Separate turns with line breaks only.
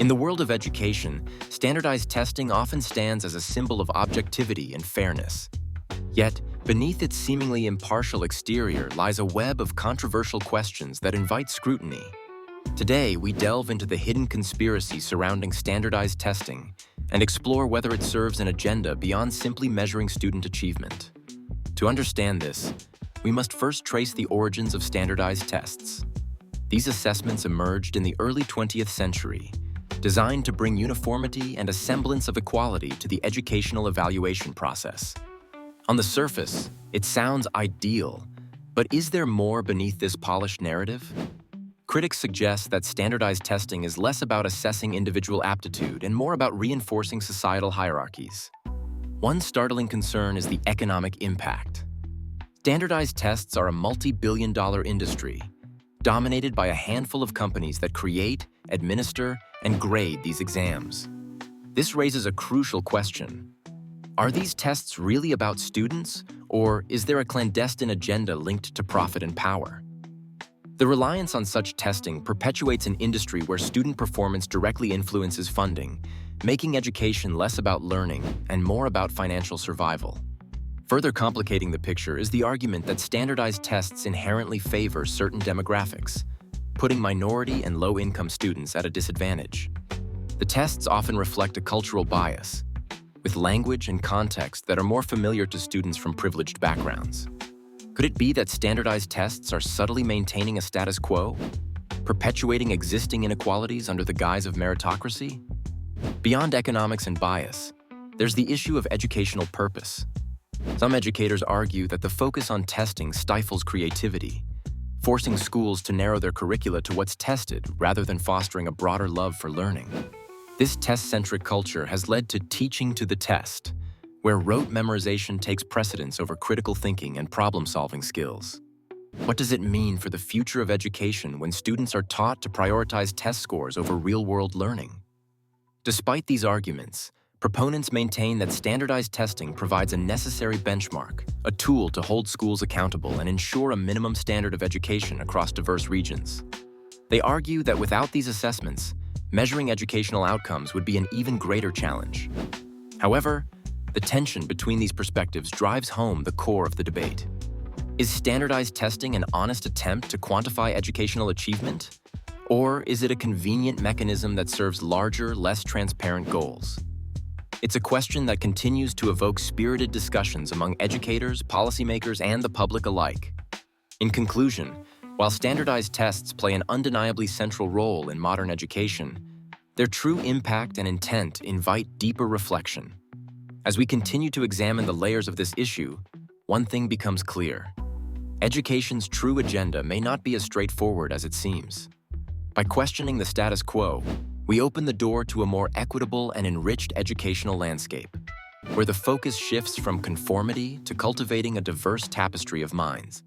In the world of education, standardized testing often stands as a symbol of objectivity and fairness. Yet, beneath its seemingly impartial exterior lies a web of controversial questions that invite scrutiny. Today, we delve into the hidden conspiracy surrounding standardized testing and explore whether it serves an agenda beyond simply measuring student achievement. To understand this, we must first trace the origins of standardized tests. These assessments emerged in the early 20th century, designed to bring uniformity and a semblance of equality to the educational evaluation process. On the surface, it sounds ideal, but is there more beneath this polished narrative? Critics suggest that standardized testing is less about assessing individual aptitude and more about reinforcing societal hierarchies. One startling concern is the economic impact. Standardized tests are a multi-billion-dollar industry, dominated by a handful of companies that create, administer, and grade these exams. This raises a crucial question. Are these tests really about students, or is there a clandestine agenda linked to profit and power? The reliance on such testing perpetuates an industry where student performance directly influences funding, making education less about learning and more about financial survival. Further complicating the picture is the argument that standardized tests inherently favor certain demographics, putting minority and low-income students at a disadvantage. The tests often reflect a cultural bias, with language and context that are more familiar to students from privileged backgrounds. Could it be that standardized tests are subtly maintaining a status quo, perpetuating existing inequalities under the guise of meritocracy? Beyond economics and bias, there's the issue of educational purpose. Some educators argue that the focus on testing stifles creativity, forcing schools to narrow their curricula to what's tested rather than fostering a broader love for learning. This test-centric culture has led to teaching to the test, where rote memorization takes precedence over critical thinking and problem-solving skills. What does it mean for the future of education when students are taught to prioritize test scores over real-world learning? Despite these arguments, proponents maintain that standardized testing provides a necessary benchmark, a tool to hold schools accountable and ensure a minimum standard of education across diverse regions. They argue that without these assessments, measuring educational outcomes would be an even greater challenge. However, the tension between these perspectives drives home the core of the debate. Is standardized testing an honest attempt to quantify educational achievement? Or is it a convenient mechanism that serves larger, less transparent goals? It's a question that continues to evoke spirited discussions among educators, policymakers, and the public alike. In conclusion, while standardized tests play an undeniably central role in modern education, their true impact and intent invite deeper reflection. As we continue to examine the layers of this issue, one thing becomes clear. Education's true agenda may not be as straightforward as it seems. By questioning the status quo, we open the door to a more equitable and enriched educational landscape, where the focus shifts from conformity to cultivating a diverse tapestry of minds.